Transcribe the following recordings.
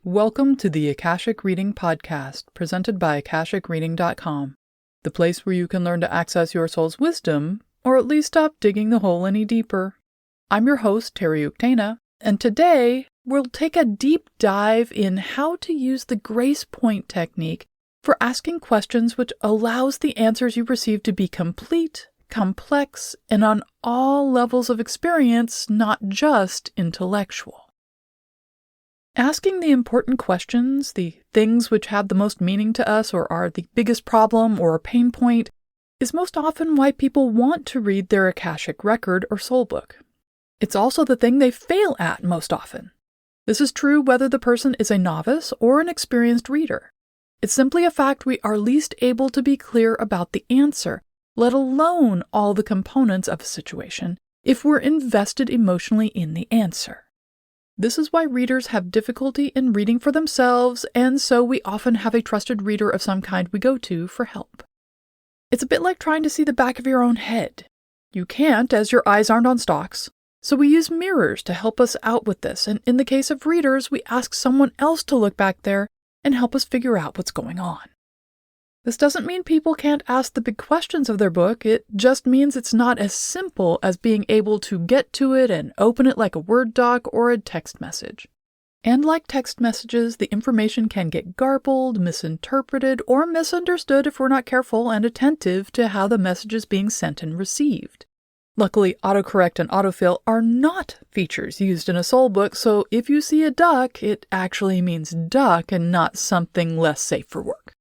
Welcome to the Akashic Reading Podcast, presented by AkashicReading.com, the place where you can learn to access your soul's wisdom, or at least stop digging the hole any deeper. I'm your host, Terry Uktana, and today we'll take a deep dive in how to use the Grace Point technique for asking questions which allows the answers you receive to be complete, complex, and on all levels of experience, not just intellectual. Asking the important questions, the things which have the most meaning to us or are the biggest problem or pain point, is most often why people want to read their Akashic record or soul book. It's also the thing they fail at most often. This is true whether the person is a novice or an experienced reader. It's simply a fact we are least able to be clear about the answer, let alone all the components of a situation, if we're invested emotionally in the answer. This is why readers have difficulty in reading for themselves, and so we often have a trusted reader of some kind we go to for help. It's a bit like trying to see the back of your own head. You can't, as your eyes aren't on stalks, so we use mirrors to help us out with this, and in the case of readers, we ask someone else to look back there and help us figure out what's going on. This doesn't mean people can't ask the big questions of their book, it just means it's not as simple as being able to get to it and open it like a Word doc or a text message. And like text messages, the information can get garbled, misinterpreted, or misunderstood if we're not careful and attentive to how the message is being sent and received. Luckily, autocorrect and autofill are not features used in a soul book, so if you see a duck, it actually means duck and not something less safe for work.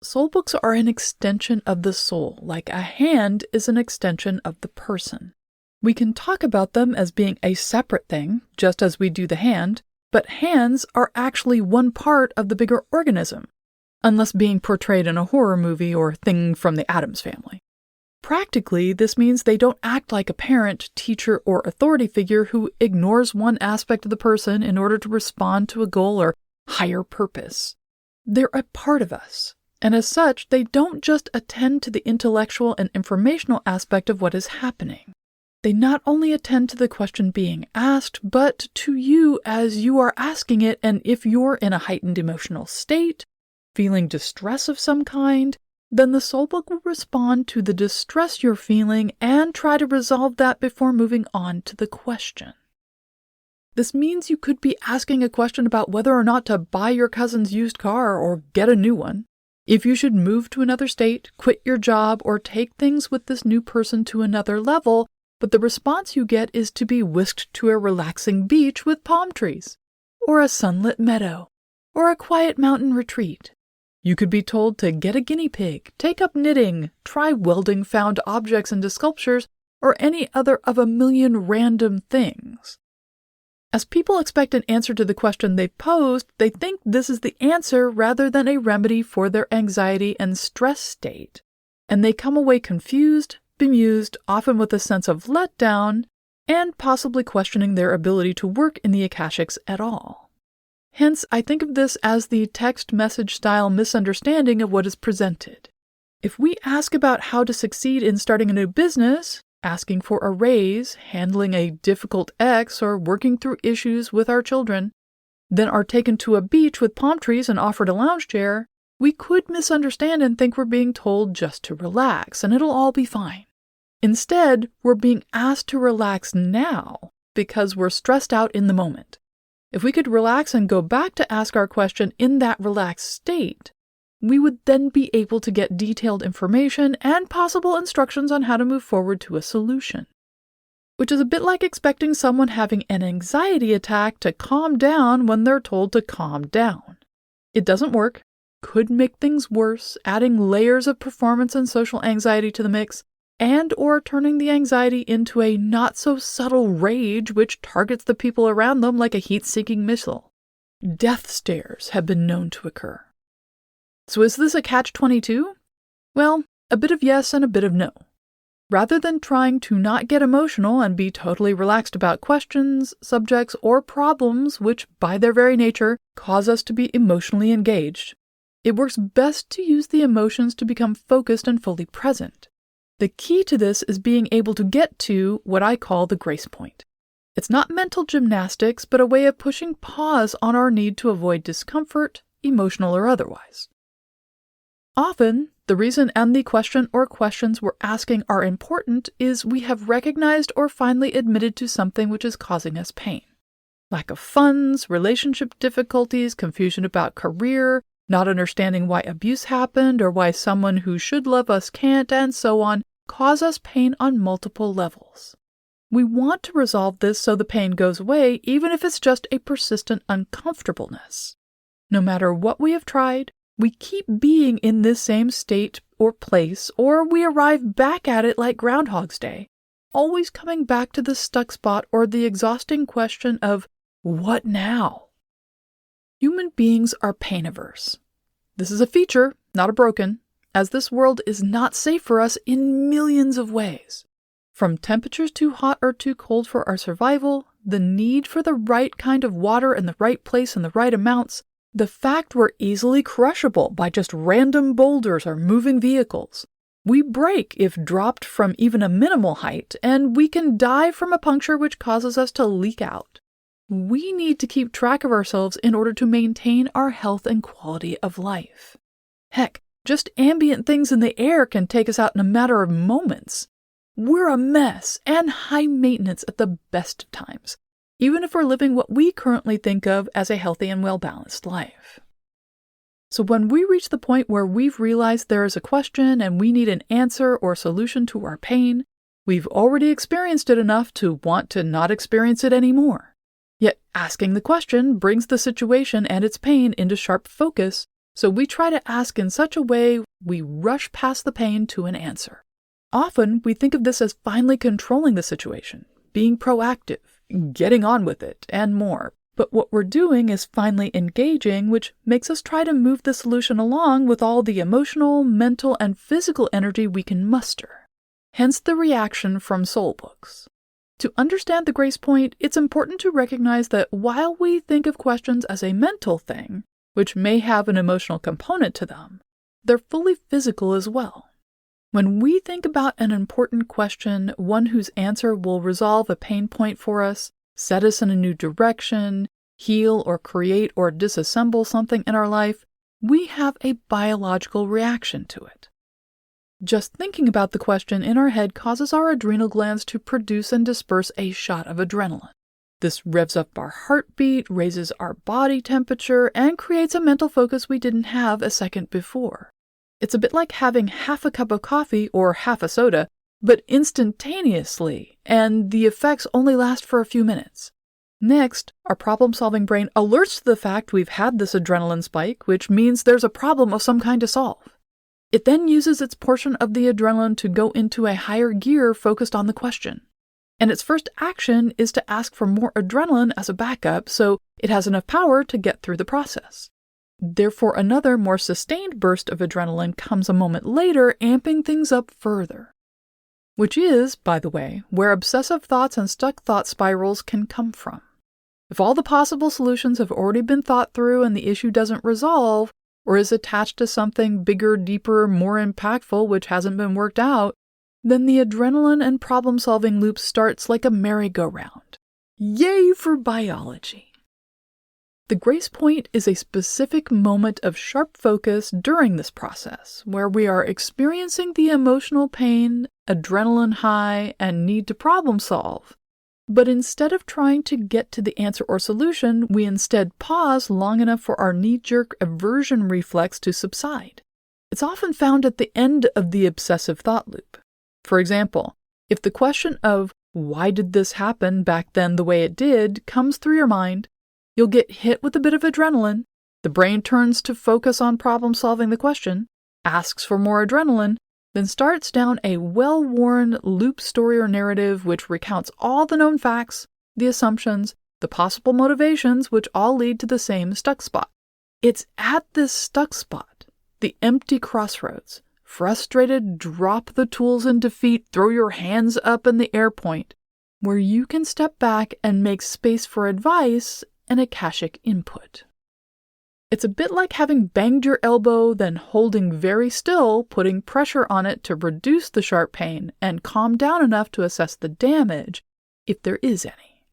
Soul books are an extension of the soul, like a hand is an extension of the person. We can talk about them as being a separate thing, just as we do the hand, but hands are actually one part of the bigger organism, unless being portrayed in a horror movie or thing from the Addams Family. Practically, this means they don't act like a parent, teacher, or authority figure who ignores one aspect of the person in order to respond to a goal or higher purpose. They're a part of us. And as such, they don't just attend to the intellectual and informational aspect of what is happening. They not only attend to the question being asked, but to you as you are asking it, and if you're in a heightened emotional state, feeling distress of some kind, then the soul book will respond to the distress you're feeling and try to resolve that before moving on to the question. This means you could be asking a question about whether or not to buy your cousin's used car or get a new one. If you should move to another state, quit your job, or take things with this new person to another level, but the response you get is to be whisked to a relaxing beach with palm trees, or a sunlit meadow, or a quiet mountain retreat. You could be told to get a guinea pig, take up knitting, try welding found objects into sculptures, or any other of a million random things. As people expect an answer to the question they've posed, they think this is the answer rather than a remedy for their anxiety and stress state. And they come away confused, bemused, often with a sense of letdown, and possibly questioning their ability to work in the Akashics at all. Hence, I think of this as the text message style misunderstanding of what is presented. If we ask about how to succeed in starting a new business, asking for a raise, handling a difficult ex, or working through issues with our children, then are taken to a beach with palm trees and offered a lounge chair, we could misunderstand and think we're being told just to relax and it'll all be fine. Instead, we're being asked to relax now because we're stressed out in the moment. If we could relax and go back to ask our question in that relaxed state, we would then be able to get detailed information and possible instructions on how to move forward to a solution. Which is a bit like expecting someone having an anxiety attack to calm down when they're told to calm down. It doesn't work, could make things worse, adding layers of performance and social anxiety to the mix, and or turning the anxiety into a not-so-subtle rage which targets the people around them like a heat-seeking missile. Death stares have been known to occur. So is this a catch-22? Well, a bit of yes and a bit of no. Rather than trying to not get emotional and be totally relaxed about questions, subjects, or problems which, by their very nature, cause us to be emotionally engaged, it works best to use the emotions to become focused and fully present. The key to this is being able to get to what I call the grace point. It's not mental gymnastics, but a way of pushing pause on our need to avoid discomfort, emotional or otherwise. Often, the reason and the question or questions we're asking are important is we have recognized or finally admitted to something which is causing us pain. Lack of funds, relationship difficulties, confusion about career, not understanding why abuse happened or why someone who should love us can't, and so on, cause us pain on multiple levels. We want to resolve this so the pain goes away, even if it's just a persistent uncomfortableness. No matter what we have tried, we keep being in this same state or place, or we arrive back at it like Groundhog's Day, always coming back to the stuck spot or the exhausting question of, what now? Human beings are pain averse. This is a feature, not a broken, as this world is not safe for us in millions of ways. From temperatures too hot or too cold for our survival, the need for the right kind of water in the right place in the right amounts, the fact we're easily crushable by just random boulders or moving vehicles. We break if dropped from even a minimal height, and we can die from a puncture which causes us to leak out. We need to keep track of ourselves in order to maintain our health and quality of life. Heck, just ambient things in the air can take us out in a matter of moments. We're a mess and high maintenance at the best of times, even if we're living what we currently think of as a healthy and well-balanced life. So when we reach the point where we've realized there is a question and we need an answer or solution to our pain, we've already experienced it enough to want to not experience it anymore. Yet asking the question brings the situation and its pain into sharp focus, so we try to ask in such a way we rush past the pain to an answer. Often, we think of this as finally controlling the situation, being proactive, getting on with it, and more. But what we're doing is finally engaging, which makes us try to move the solution along with all the emotional, mental, and physical energy we can muster. Hence the reaction from soul books. To understand the grace point, it's important to recognize that while we think of questions as a mental thing, which may have an emotional component to them, they're fully physical as well. When we think about an important question, one whose answer will resolve a pain point for us, set us in a new direction, heal or create or disassemble something in our life, we have a biological reaction to it. Just thinking about the question in our head causes our adrenal glands to produce and disperse a shot of adrenaline. This revs up our heartbeat, raises our body temperature, and creates a mental focus we didn't have a second before. It's a bit like having half a cup of coffee or half a soda, but instantaneously, and the effects only last for a few minutes. Next, our problem-solving brain alerts to the fact we've had this adrenaline spike, which means there's a problem of some kind to solve. It then uses its portion of the adrenaline to go into a higher gear focused on the question. And its first action is to ask for more adrenaline as a backup so it has enough power to get through the process. Therefore, another, more sustained burst of adrenaline comes a moment later, amping things up further. Which is, by the way, where obsessive thoughts and stuck thought spirals can come from. If all the possible solutions have already been thought through and the issue doesn't resolve, or is attached to something bigger, deeper, more impactful which hasn't been worked out, then the adrenaline and problem-solving loop starts like a merry-go-round. Yay for biology! The grace point is a specific moment of sharp focus during this process, where we are experiencing the emotional pain, adrenaline high, and need to problem solve. But instead of trying to get to the answer or solution, we instead pause long enough for our knee-jerk aversion reflex to subside. It's often found at the end of the obsessive thought loop. For example, if the question of, why did this happen back then the way it did, comes through your mind, you'll get hit with a bit of adrenaline, the brain turns to focus on problem-solving the question, asks for more adrenaline, then starts down a well-worn loop story or narrative which recounts all the known facts, the assumptions, the possible motivations which all lead to the same stuck spot. It's at this stuck spot, the empty crossroads, frustrated, drop the tools in defeat, throw your hands up in the air point, where you can step back and make space for advice and akashic input. It's a bit like having banged your elbow, then holding very still, putting pressure on it to reduce the sharp pain and calm down enough to assess the damage, if there is any.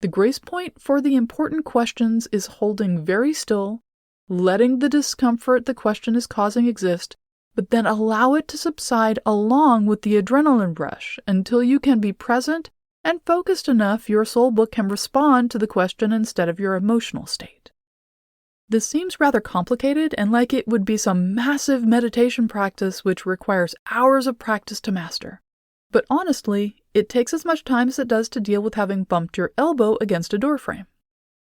The grace point for the important questions is holding very still, letting the discomfort the question is causing exist, but then allow it to subside along with the adrenaline rush until you can be present and focused enough your soul book can respond to the question instead of your emotional state. This seems rather complicated and like it would be some massive meditation practice which requires hours of practice to master. But honestly, it takes as much time as it does to deal with having bumped your elbow against a doorframe.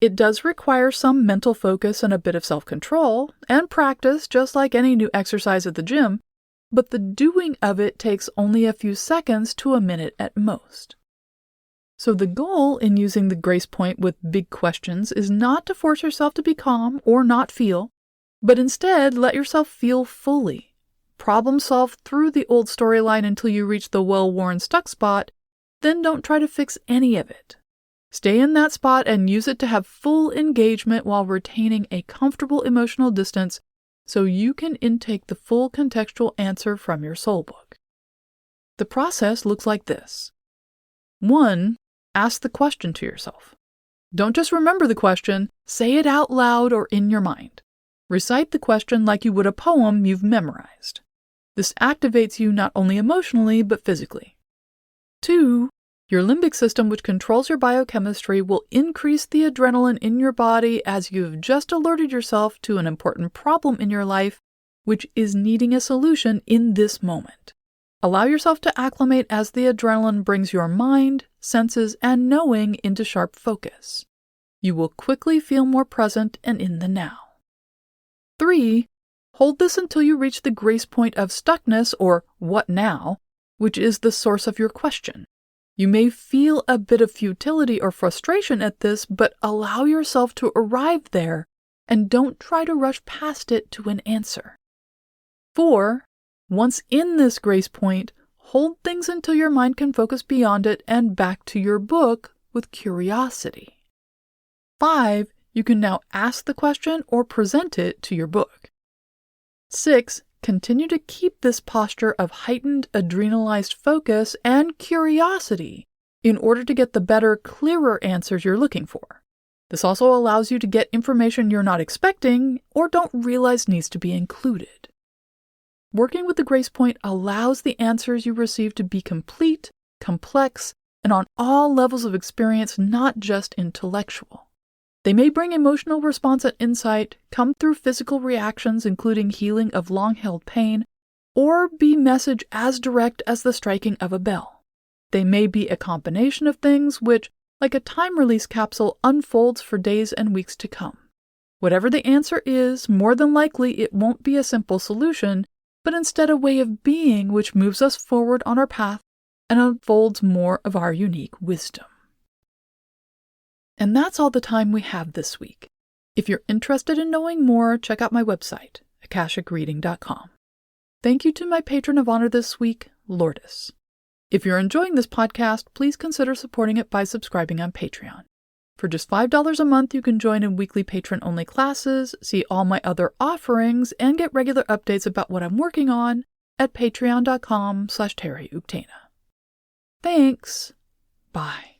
It does require some mental focus and a bit of self-control, and practice just like any new exercise at the gym, but the doing of it takes only a few seconds to a minute at most. So the goal in using the grace point with big questions is not to force yourself to be calm or not feel, but instead let yourself feel fully. Problem solve through the old storyline until you reach the well-worn stuck spot, then don't try to fix any of it. Stay in that spot and use it to have full engagement while retaining a comfortable emotional distance so you can intake the full contextual answer from your soul book. The process looks like this. 1. Ask the question to yourself. Don't just remember the question, say it out loud or in your mind. Recite the question like you would a poem you've memorized. This activates you not only emotionally but physically. 2. Your limbic system, which controls your biochemistry, will increase the adrenaline in your body as you've just alerted yourself to an important problem in your life, which is needing a solution in this moment. Allow yourself to acclimate as the adrenaline brings your mind, senses, and knowing into sharp focus. You will quickly feel more present and in the now. 3. Hold this until you reach the grace point of stuckness, or what now, which is the source of your question. You may feel a bit of futility or frustration at this, but allow yourself to arrive there and don't try to rush past it to an answer. 4. Once in this grace point, hold things until your mind can focus beyond it and back to your book with curiosity. 5. You can now ask the question or present it to your book. 6. Continue to keep this posture of heightened adrenalized focus and curiosity in order to get the better, clearer answers you're looking for. This also allows you to get information you're not expecting or don't realize needs to be included. Working with the grace point allows the answers you receive to be complete, complex, and on all levels of experience, not just intellectual. They may bring emotional response and insight, come through physical reactions including healing of long-held pain, or be message as direct as the striking of a bell. They may be a combination of things which, like a time-release capsule, unfolds for days and weeks to come. Whatever the answer is, more than likely it won't be a simple solution, but instead a way of being which moves us forward on our path and unfolds more of our unique wisdom. And that's all the time we have this week. If you're interested in knowing more, check out my website, akashicreading.com. Thank you to my patron of honor this week, Lourdes. If you're enjoying this podcast, please consider supporting it by subscribing on Patreon. For just $5 a month, you can join in weekly patron-only classes, see all my other offerings, and get regular updates about what I'm working on at patreon.com/TerryUktana. Thanks. Bye.